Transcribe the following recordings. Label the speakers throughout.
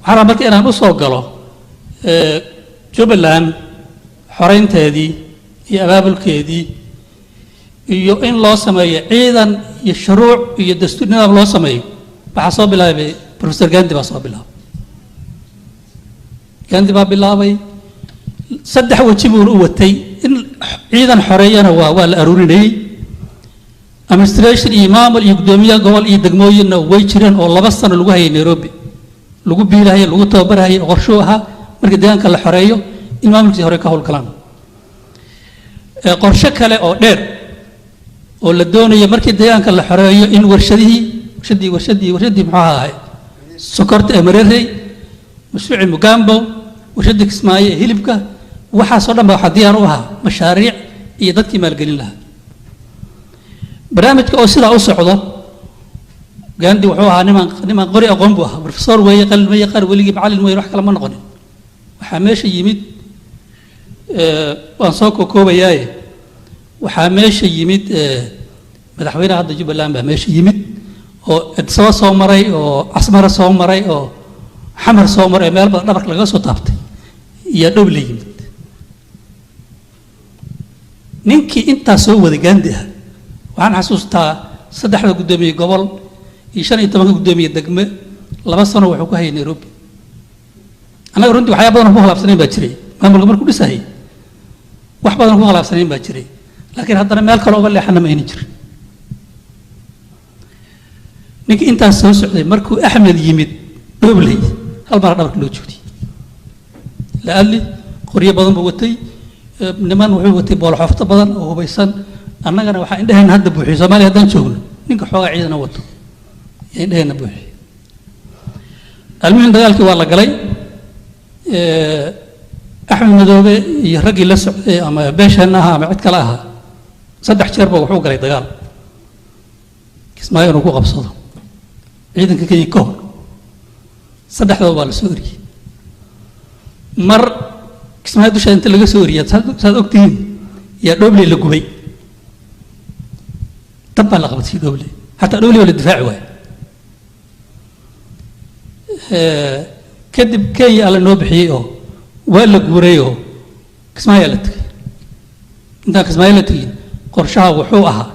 Speaker 1: حرامك أنا بصو قلو جبلان حرين تهدي يا أباب الكيدي يو إن الله سماي أيضا يشروع يدستور نظام الله سماي بحساب الله بروفيسور غاندي بحساب الله غاندي باب الله بي صدح وجبور وتي إن أيضا حرينا والأروريني administration إمام اليقدمية قول يدقموين ويشرين أو لبستنا لوجه نيروبي لوجو بيلاهي لوجو توبرهاي غرشوها مركديان كلا حريو إمام الجهري كهول كلام قرشة كلا أو دير ولا الدنيا مركديان كلا حريو إن ورشدي معها سكرت أمريري مشروع مقامبو وشدك اسماعيل هيلبكا وحصلنا ما حدياروها مشاريع يدك مال قليل لها برامج كأوسيلة أو صعدة قاندي وحوها نما قري أقوم بها بروفيسور ويقل ما يقر ولي معلم ويروح كلام نقول وحماش يمد وانصاكو كوبا ياي وحماش يمد مدحوينا هذا جبل لام بهماش يمد أو اتصال صومري أو أسمر صومري أو حمر صومري مال بدرك لقصو طابت يا دوبلي يمد نينكي أنت سوى ذي قانديها وأنا حسوستا صدح له قدامي قبل يشان يتمنى قدامي الدقمة لبصنا وحكوها نيروبي أنا رنت وحياة بدنا نفوها لابسنين باكري ما ملقمر كل سهي واحد بدنا نفوها لابسنين باكري لكن هذا مالك لو اللي حنا ما ينجر نك أنت سوس مركو أحمد يمد دوبلي هالمرة دورك لو جودي لألي قرية بدن بوتي نمان وحوتي بول حفظ بدن وهو بيسان أنا waxaa indhaheena hadda buuxiyo Soomaaliya hadaan joogno ninka xoogaa ciidana wato indhaheena buuxiyo almuhiim dagaalkii waa la galay Axmed Madoobe iyo ragii la socday ama beeshana ama cid kale aha saddex jeer baa wuxuu galay dagaal Kismaayo inuu ku qabsado ciidanka Kenya ka hor saddexda waa la soo oriyay mar Kismaayo dusha inta laga soo oriyay saad ogtiin yaa dhoobli la gubay طبعا لقبت في دولي حتى دولي ولا الدفاع واحد كذب كي على نوبحيه ولا قوريه كسمايا لتك انت كسمايا لتك قرشها وحوها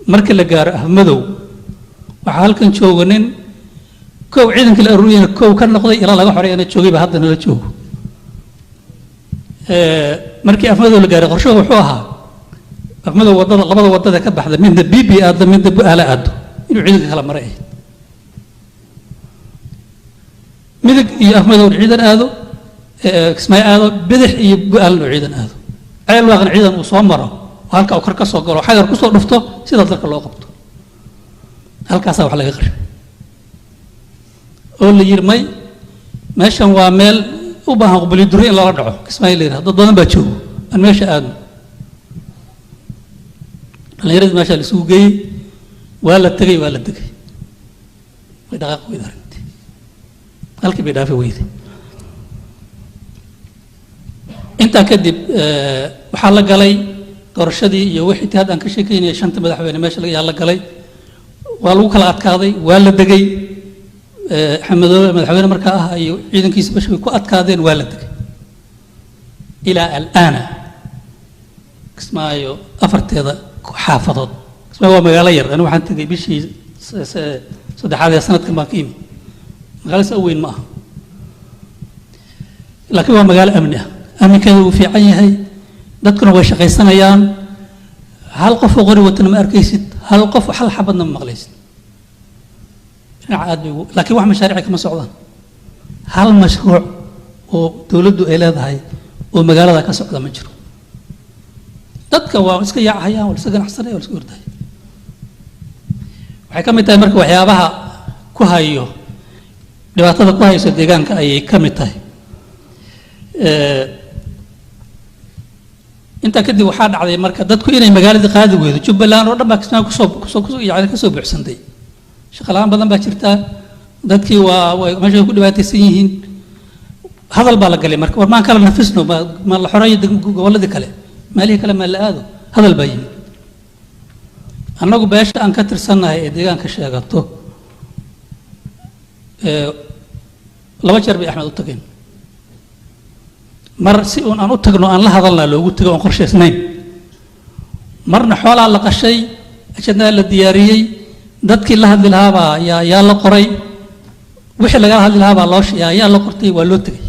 Speaker 1: مركل لقار احمدو وحال كان شوغنين كو عيدن كل اروين كو كان نقضي الى لا خوري انا جوغي بهدنا لا جوغ مركي احمدو لقار قرشها وحوها أحمد وضد لبض وضد كبح هذا من البيبي هذا من البؤ على أدو إنه عيدك كلام مرئي مدك يا أحمد وعيدن هذا اسمه هذا بدح يبؤ على عيدن هذا عيل واغن عيدن وصامرة وهلك أو كركس وقرا حجر كسر نفطه سيدا ذلك الله قبضه هلك أسوي على غير أول يرمي ماشى وعمل وبها قبل يدري إلا رجعه اسمه ليه هذا ضمن بتشوف أنا ماشى أدو أنا يرد ماشى لسوقي ولا تجي بدقائق ويدارنتي هلك بيدافع ويدي أنت كذب وحلا قلي قرشدي يوحي تهاد أنك شكيني شنت مدحوين ماشى لقي حلا قلي والو كلا أتكاضي ولا دقي حمدو مدحوين مركاه عيدن كيس بشوي كو أتكاضين ولا دقي إلى الآن اسمعوا أفرت هذا حافظت اسمه مغالير أنا وحنت جي بشي صدق هذه سنة كما كيم مغالس أوين ما لكن هو مغال أمن كانوا في عينه ذكروا وش قيسنا يان هل قف غري وتنم أركيست هل قف حل حبنا مغليست لكن واحد مشاريع كما سعودان هل مشروع وتولدوا إلى هاي ومغال ذاك سعودان مجرو dadka waa iska yaacayaan wala iska ganacsanayaan wala iska orday waxay kamid tahay marka waxyaabaha ku hayo dhibaatada ku hayso deegaanka ay kamid tahay inta kadib waxaa dhacday marka dadku inay magaalada qaadi weydo Jubbaland oo dhan baa Kismaayo ka soo buuxsantay shaqalaan badan baa jirta dadkii waa meesha ku dhibaataysan yihiin hadal baa la galay marka war maan kala nafisno ma la xoreeyo gobolada kale مالي كلام هذا البين أنا أقول باش أنكتر سنة إديان كشيء قطو laba jeer bay axmed u tageen mar si uun aan u tagno aan la hadalnaa loogu tago oon qorshaysnayn marna xoolaa la qashay ajandaa la diyaariyey dadkii la hadli lahaabaa yaa la qoray wixii lagala hadli lahaabaa yaa la qortay waa loo tegay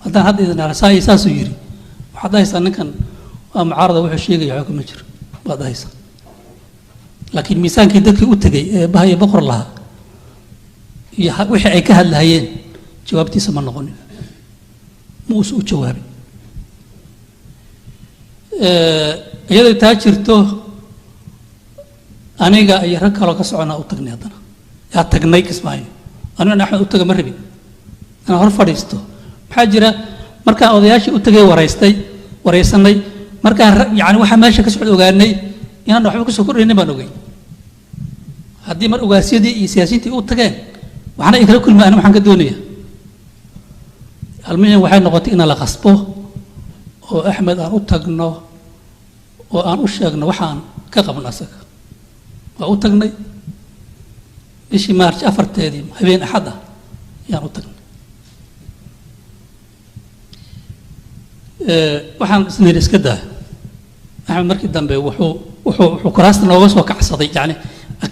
Speaker 1: haddaan hadda idin ara saasuu yidhi waxaad dhahaysaa ninkan waa mucaarada wuxuu sheegaya waxba kuma jiro baad dhahaysaa laakiin miisaankii dadkii u tegay ee baha iyo boqor lahaa iyo wixii ay ka hadlahayeen jawaabtiisa ma noqonin ma uusa u jawaabin iyadoo taa jirto aniga iyo rag kaloo ka soconaa u tagnay haddana yaa tagnay kismaayo anigana axmed u taga ma rabin inaan hor fadhiisto maxaa jira markaan odayaashii u tagay waraysanay markaan yani waxaa meesha ka socda ogaanay inaan waxba kusoo kordhaynin baan ogey haddii mar ogaasyadii iyo siyaasiyiintii u tageen waxna ay kala kulmaan ani waxaan ka doonaya almuhim waxay noqotay inaan la qasbo oo axmed aan u tagno oo aan u sheegno waxaan ka qabno asaga waa u tagnay bishii maarch 4 habeen axad ah ayaan u tagnay waxaan isniir iska daa axmed markii dambe wuxuu kuraasta nooga soo kacsaday yani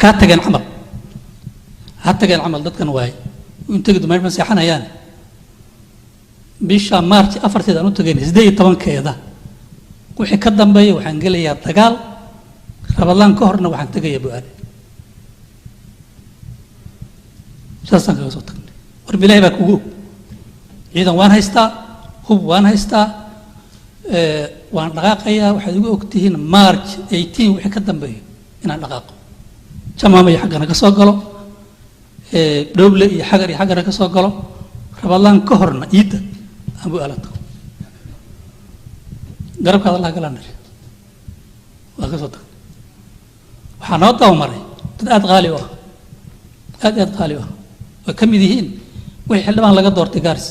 Speaker 1: kaa tageen camal ha tageen camal dadkan waaye intagi dumeesh ma seexanayaan bisha maarch 4 aan u tagayn 18 wixii ka dambeeyay waxaan gelayaa dagaal rabadlaan ka horna waxaan tagayaa bu'aale saasaan kaga soo tagnay war bilaahi baa kugu ciidan waan haystaa hub waan haystaa waan dhaqaaqayaa waxaad igu ogtihiin march 18 wixii ka dambeeyo inaan dhaqaaqo jamaama iyo xaggana ka soo galo dhowle iyo xaggana ka soo galo rabadlaan ka horna ciidda aan bu'aale tago garabkaada allah galaan niri waa ka soo tagnay waxaa noo dabamaray dad aad qaali u ah aad qaali u ah way ka mid yihiin wixii xildhibaan laga doortay gaaris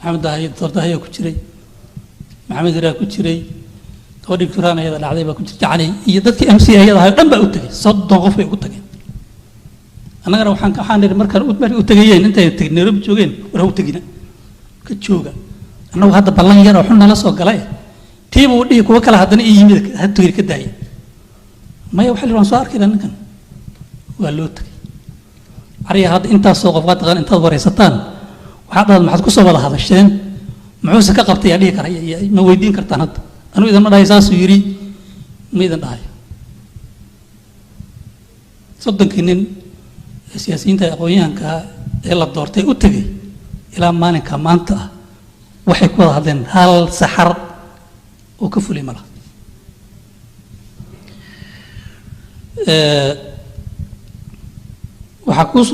Speaker 1: maxamed doordahayaa ku jiray maxamed iraa ku jiray gabadhii turaan ayada dhacday baa ku jirta yani iyo dadkii m c ayada ahay o dhan baa u tegay 30 qof bay ugu tageen annagana waxaan niri markaan u tegayeen intay tagin nairobi joogeen war ha u tegina ka jooga annagu hadda ballan yar oo xun nala soo galay tiibuu dhihi kuwa kale haddana ii yimid ha tugir ka daayay maya waxa la waan soo arkayna ninkan waa loo tagay ariya hadda intaasoo qof waa taqaan intaad waraysataan waxaad dhahad maxaad ku soo wada hadasheen muxuuse ka qabtay yaa dhihi kara ma weydiin kartaan hadda anigu idinma dhahay saasuu yidhi ma idin dhahay 30 nin siyaasiyiinta aqoon-yahanka ee la doortay u tegay ilaa maalinka maanta ah waxay ku wada hadleen hal saxar oo ka fulay malaha waxaa kuu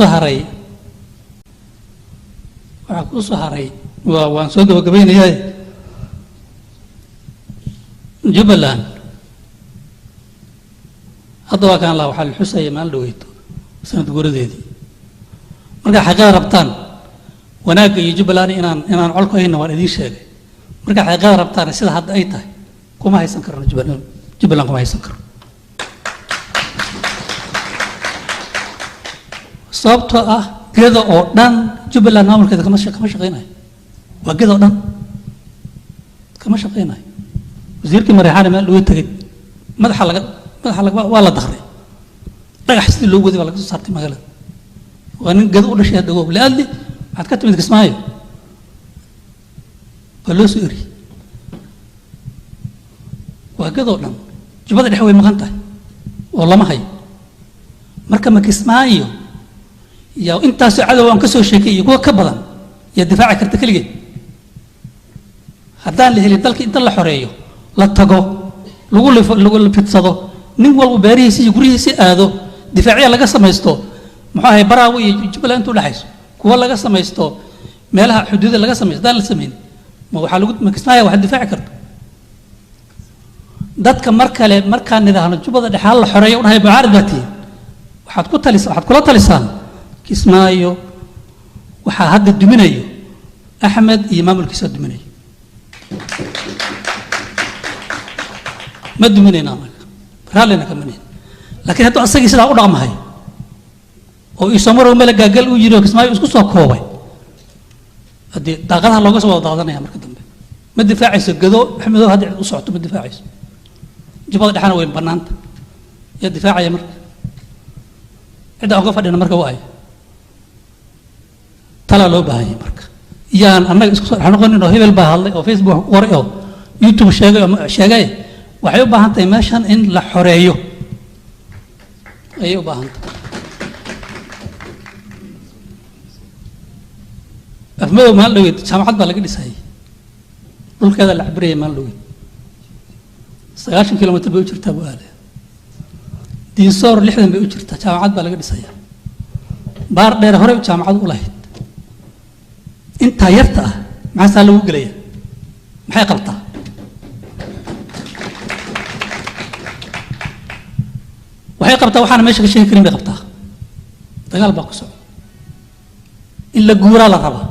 Speaker 1: soo haray waan soo gabagabaynayaa jubbaland hadda waa kaan laha waxaa la xusaya maalin dhaweyto sanad guuradeedii markaa xaqiiqada rabtaan wanaagga iyo jubbaland inaan colku hayna waan idiin sheegay markaa xaqiiqada rabtaan sida hadda ay tahay kuma haysan karno jubbaland kuma haysan karno sababtoo ah geda oo dhan jubbaland maamulkeeda kama shaqaynayo waa geda oo dhan kama shaqaynayo wasiirkii mareexaane meel lagu tegay madaxa waa la dakray dhagax sidii loo waday baa laga soo saartay magaalada waa nin geda u dhashay hadda ogow laadli waxaad ka timid kismaayo waa loo soo eriyey waa geda oo dhan jubbada dhexe way maqan tahay oo lama hayo marka ma kismaayo yaa intaasoo cadow aan ka soo sheekay iyo kuwa ka badan yaa difaaci karta keligeed haddaan la helin dalka inta la xoreeyo la tago lagu fidsado nin walba beerihiisi iyo guryihiisi aado difaaciya laga samaysto muxuu ahay baraawo iyo jubbaland intuu dhexayso kuwa laga samaysto meelaha xuduuda laga samaysto haddaan la samayn ma kismaayo wax difaaci karto dadka mar kale markaan nidhaahno jubbada dhexe ha la xoreeyo u dhahay mucaarad baa tihiin waxaad kula talisaan kismaayo waxaa hadda duminayo axmed iyo maamulkiisa duminayo ma duminayna anaga raallina ka manayn laakiin hadduu asagii sidaa u dhaqmahay oo isomaro meel gaagal u yiri oo kismaayo isku soo koobay hadii daaqadaha looga soo daadanaya marka dambe ma difaacayso gado axmedow hadda u socoto ma difaacayso jibada dhaxana way banaanta ya difaacaya marka cid aan ka fadhina marka waa ay tala loo baahan yahay marka yaan annaga isku soo noqonin oo hebel baa hadlay oo Facebook qoray oo YouTube sheegay waxay u baahan tahay meeshan in la xoreeyo ayay u baahan tahay afmadow maan dhawid jaamacad baa laga dhisay dhulkeeda la cabriyay maan dhawid 90 kilomitir bay u jirtaa buu aale diinsoor 60 bay u jirtaa jaamacad baa laga dhisay baar dheer hore jaamacad u lahayd inta yarta ah maxaa lagu galaya maxay qabtaa waxay qabtaa waxaan meesha ka sheegi karin bay qabtaa dagaal baa ku socda in la guuraa la rabaa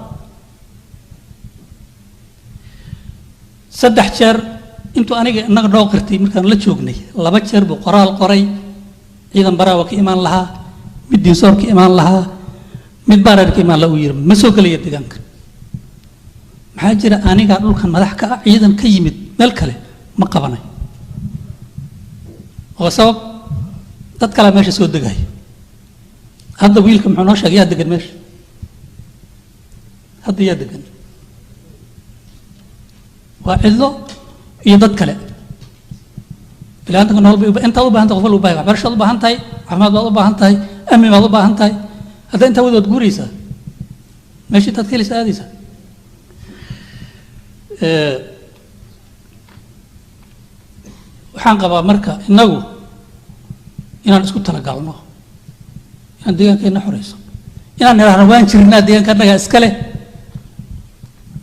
Speaker 1: saddex jeer intuu aniga inaga dhoo qirtay markaan la joognay laba jeer buu qoraal qoray ciidan baraawa ka imaan lahaa mid diinsoor ka imaan lahaa mid baareer ka imaan lahaa uu yiri ma soo galaya deegaanka maxaa jira aniga dhulkan madax ka ah ciidan ka yimid meel kale ma qabanay oo sabab dad kale meesha soo degay hadda wiilka muxuu noo sheegay yaa degan meesha hadda yaa degan waa cidlo iyo dad kale bilaanta nool bay inta u baahan tahay qof u baahan waxbarashada u baahan tahay caafimaad baad u baahan tahay amni baad u baahan tahay hadda inta wadaad guuraysaa meeshii taad keliisa aadaysaa waxaan qabaa marka inagu inaan isku talagalno inaan deegaankeena xoreyso inaan niraahno waan jirnaa deegaanka annaga iska leh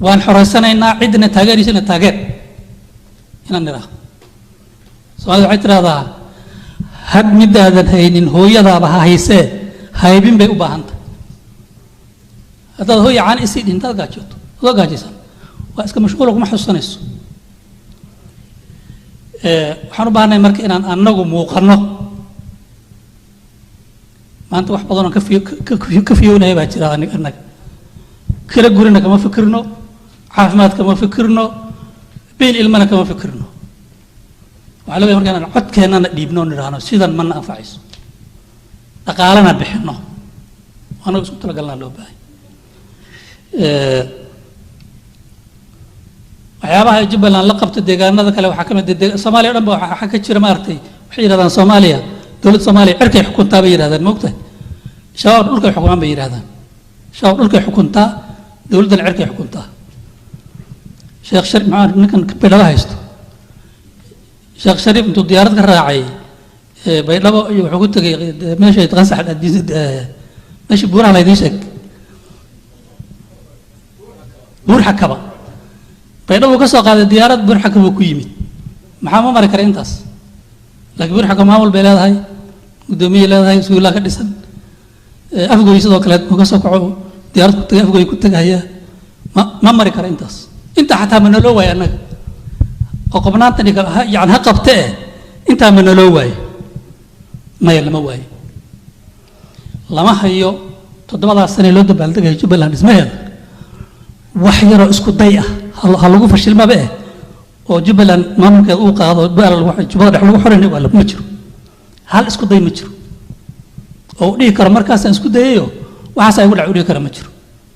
Speaker 1: waan xoreysanaynaa cidna taageeraysa taageer inaan niraahno Soomaalida waxay tiraahdaa had midaadan haynin hooyadaaba ha haysee haybin bay u baahan tahay haddaad hooya caan isii dhintaad gaajooto adoo gaajaysan waa iska mashquul kuma xusanayso waxaan u baahanay marka inaan annagu muuqanno maanta wax badan oo ka fiyownaya baa jira annaga kala gurina kama fikirno caafimaad kama fikirno beel ilmana kama fikirno waxaa laga markaan codkeennana dhiibno nidhaahno sidan mana anfacayso dhaqaalana bixinno annagu isku talagalnaa loo baahay waxyaabaha jubbaland la qabta deegaanada kale waxaa ka mid ah Soomaaliya dhan baa waxa ka jira maartay waxay yiraahdaan Soomaaliya dawladda Soomaaliya cirkay xukuntaa bay yiraahdaan moogtahay shabaab dhulka xukumaan bay yiraahdaan shabaab dhulka xukuntaa dawladdan cirkay xukuntaa Sheekh Sharif macaan ninkan beelaha haysto Sheekh Sharif intuu diyaarad ka raacay baydhabo iyo wuxuu ku tagay meesha ay taqaan saxda meesha buuraha la idin sheeg buur xakaba baydhabo ka soo qaaday diyaarad buur xakaba ku yimid maxaa ma mari kara intaas laakiin buur xakaba maamul bay leedahay gudoomiye leedahay iskuulaa ka dhisan afgooy sidoo kale uga soo kaco diyaarad ku tagay afgooy ku tagaya ma mari kara intaas inta xataa ma naloo waay annaga oo qobnaanta dhiga yani ha qabtee intaa ma naloo waay maya lama waayo lama hayo 7 sano loo dabaaldegay Jubbaland dhismaheeda wax yaroo isku day ah ha lagu fashilmaba oo Jubbaland maamulkeeda uu qaado Jubbada dhex lagu xoreeyay waa ma jiro hal isku day ma jiro oo dhigi karo markaas aan isku dayayo waxaas ay u dhac u dhigi kara ma jiro